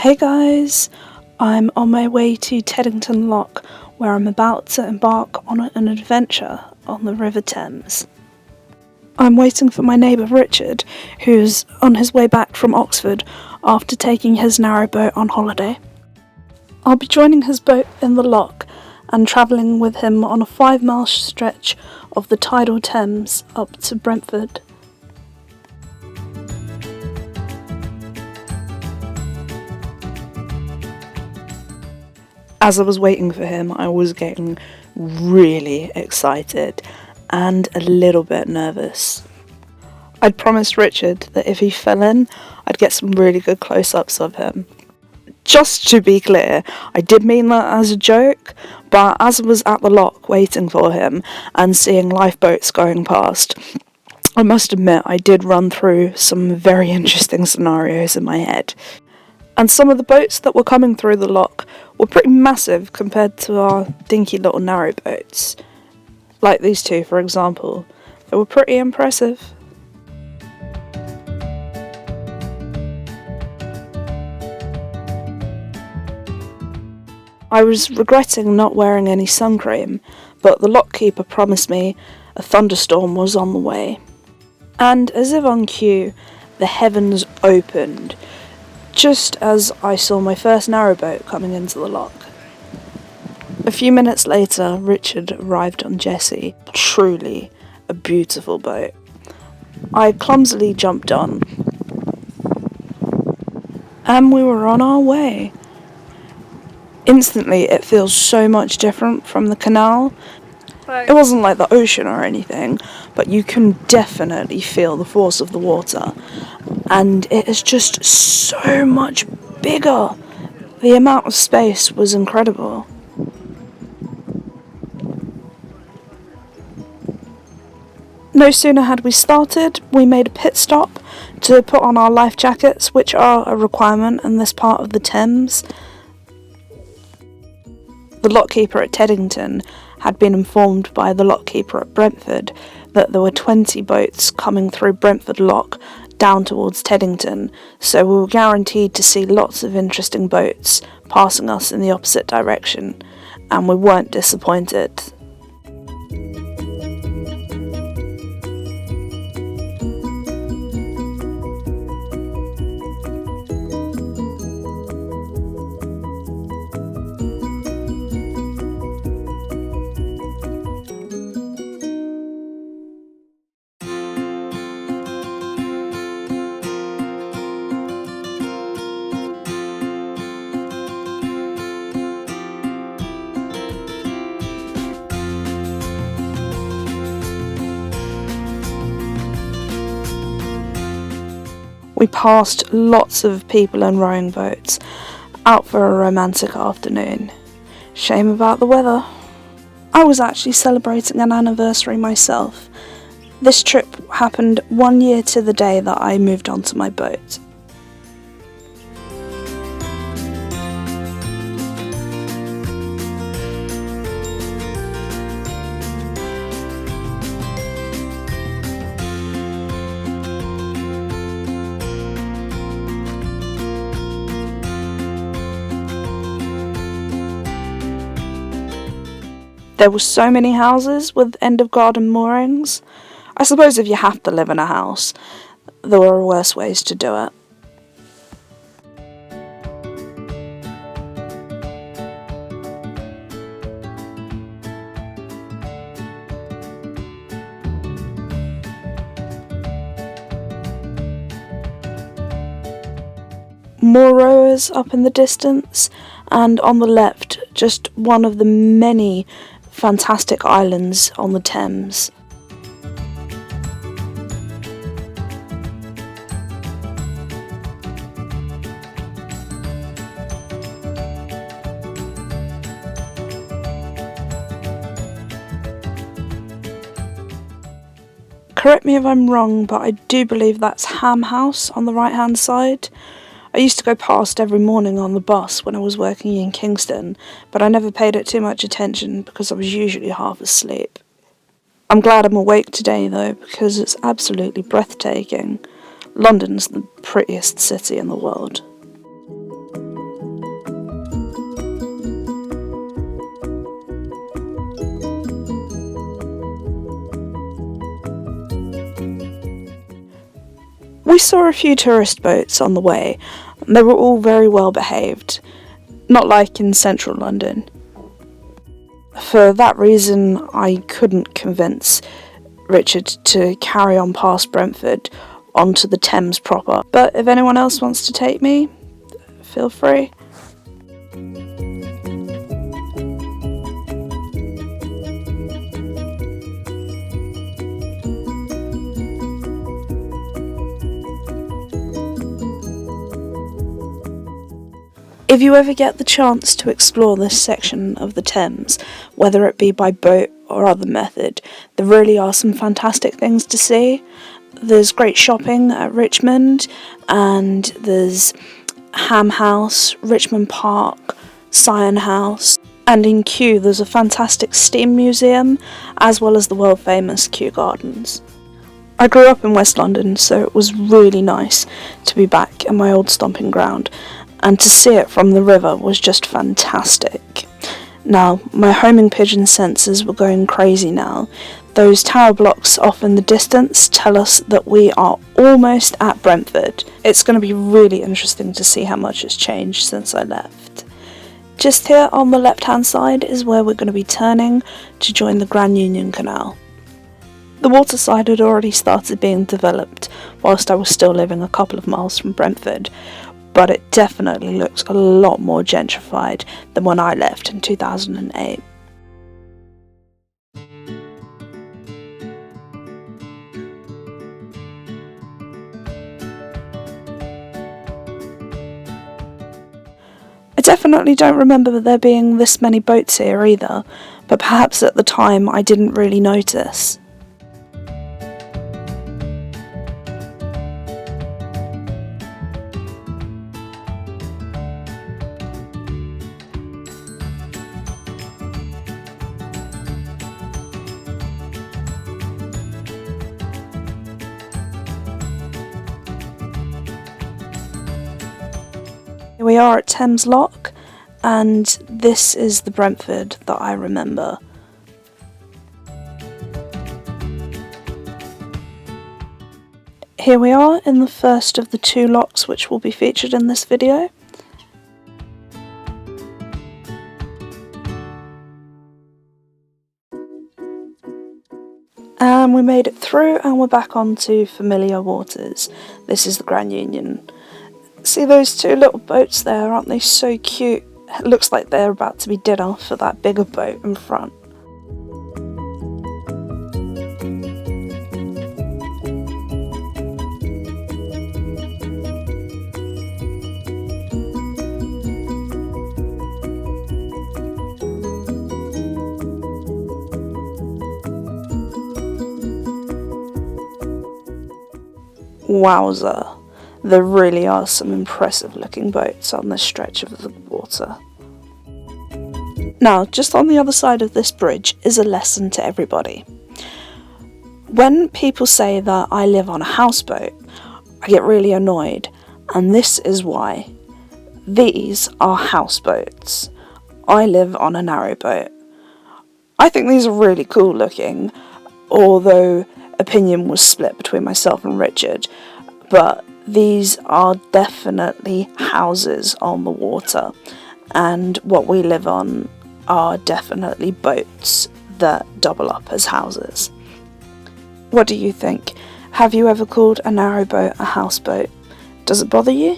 Hey guys, I'm on my way to Teddington Lock, where I'm about to embark on an adventure on the River Thames. I'm waiting for my neighbour Richard, who's on his way back from Oxford after taking his narrowboat on holiday. I'll be joining his boat in the lock and travelling with him on a 5-mile stretch of the Tidal Thames up to Brentford. As I was waiting for him, I was getting really excited and a little bit nervous. I'd promised Richard that if he fell in, I'd get some really good close-ups of him. Just to be clear, I did mean that as a joke, but as I was at the lock waiting for him and seeing lifeboats going past, I must admit I did run through some very interesting scenarios in my head. And some of the boats that were coming through the lock were pretty massive compared to our dinky little narrowboats. Like these two, for example. They were pretty impressive. I was regretting not wearing any sun cream, but the lockkeeper promised me a thunderstorm was on the way. And as if on cue, the heavens opened, just as I saw my first narrowboat coming into the lock. A few minutes later, Richard arrived on Jessie, truly a beautiful boat. I clumsily jumped on, and we were on our way. Instantly, it feels so much different from the canal. It wasn't like the ocean or anything, but you can definitely feel the force of the water. And it is just so much bigger. The amount of space was incredible. No sooner had we started, we made a pit stop to put on our life jackets, which are a requirement in this part of the Thames. The lockkeeper at Teddington had been informed by the lockkeeper at Brentford that there were 20 boats coming through Brentford Lock down towards Teddington, so we were guaranteed to see lots of interesting boats passing us in the opposite direction, and we weren't disappointed. We passed lots of people in rowing boats, out for a romantic afternoon. Shame about the weather. I was actually celebrating an anniversary myself. This trip happened 1 year to the day that I moved onto my boat. There were so many houses with end-of-garden moorings. I suppose if you have to live in a house, there were worse ways to do it. More rowers up in the distance, and on the left, just one of the many fantastic islands on the Thames. Correct me if I'm wrong, but I do believe that's Ham House on the right hand side. I used to go past every morning on the bus when I was working in Kingston, but I never paid it too much attention because I was usually half asleep. I'm glad I'm awake today though, because it's absolutely breathtaking. London's the prettiest city in the world. We saw a few tourist boats on the way, and they were all very well behaved, not like in central London. For that reason, I couldn't convince Richard to carry on past Brentford onto the Thames proper, but if anyone else wants to take me, feel free. If you ever get the chance to explore this section of the Thames, whether it be by boat or other method, there really are some fantastic things to see. There's great shopping at Richmond, and there's Ham House, Richmond Park, Scion House, and in Kew there's a fantastic steam museum, as well as the world famous Kew Gardens. I grew up in West London, so it was really nice to be back in my old stomping ground, and to see it from the river was just fantastic. Now, my homing pigeon senses were going crazy now. Those tower blocks off in the distance tell us that we are almost at Brentford. It's going to be really interesting to see how much has changed since I left. Just here on the left hand side is where we're going to be turning to join the Grand Union Canal. The waterside had already started being developed whilst I was still living a couple of miles from Brentford, but it definitely looks a lot more gentrified than when I left in 2008. I definitely don't remember there being this many boats here either, but perhaps at the time I didn't really notice. Here we are at Thames Lock, and this is the Brentford that I remember. Here we are in the first of the two locks which will be featured in this video. And we made it through and we're back onto familiar waters. This is the Grand Union. See those two little boats there, aren't they so cute? It looks like they're about to be dinner for that bigger boat in front. Wowza, there really are some impressive looking boats on this stretch of the water. Now, just on the other side of this bridge is a lesson to everybody. When people say that I live on a houseboat, I get really annoyed, and this is why. These are houseboats. I live on a narrowboat. I think these are really cool looking, although opinion was split between myself and Richard, but these are definitely houses on the water, and what we live on are definitely boats that double up as houses. What do you think? Have you ever called a narrowboat a houseboat? Does it bother you?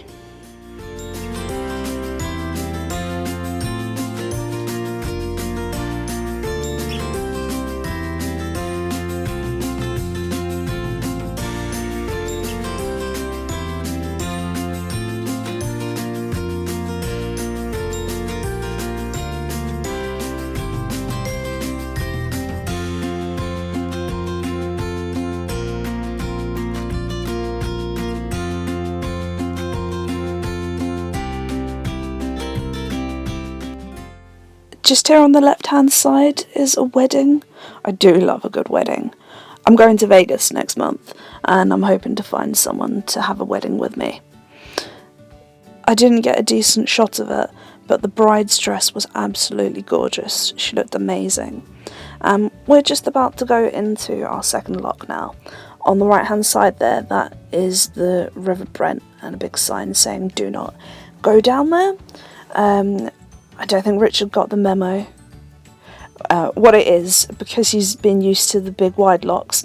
Just here on the left hand side is a wedding. I do love a good wedding. I'm going to Vegas next month and I'm hoping to find someone to have a wedding with me. I didn't get a decent shot of it, but the bride's dress was absolutely gorgeous. She looked amazing. We're just about to go into our second lock now, on the right hand side there, that is the River Brent, and a big sign saying do not go down there. I don't think Richard got the memo. What it is, because he's been used to the big wide locks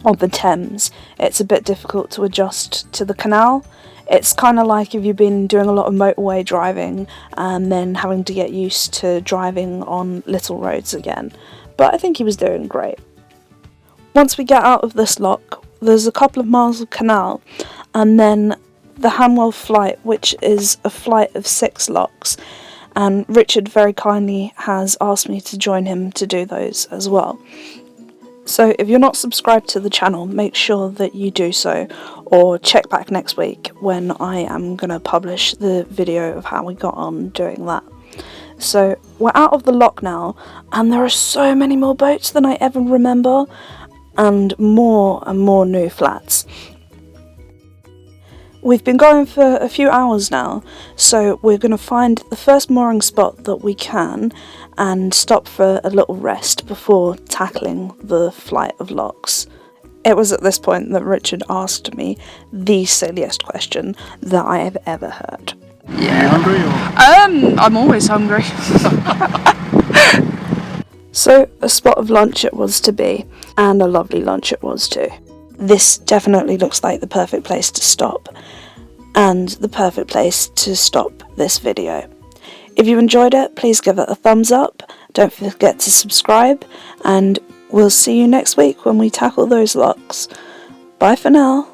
on the Thames, it's a bit difficult to adjust to the canal. It's kind of like if you've been doing a lot of motorway driving and then having to get used to driving on little roads again. But I think he was doing great. Once we get out of this lock, there's a couple of miles of canal, and then the Hanwell flight, which is a flight of 6 locks, and Richard very kindly has asked me to join him to do those as well. So if you're not subscribed to the channel, make sure that you do so, or check back next week when I am going to publish the video of how we got on doing that. So we're out of the lock now, and there are so many more boats than I ever remember, and more new flats. We've been going for a few hours now, so we're going to find the first mooring spot that we can and stop for a little rest before tackling the flight of locks. It was at this point that Richard asked me the silliest question that I have ever heard. Yeah. Are you hungry? I'm always hungry. So a spot of lunch it was to be, and a lovely lunch it was too. This definitely looks like the perfect place to stop, and the perfect place to stop this video. If you enjoyed it, please give it a thumbs up, don't forget to subscribe, and we'll see you next week when we tackle those locks. Bye for now.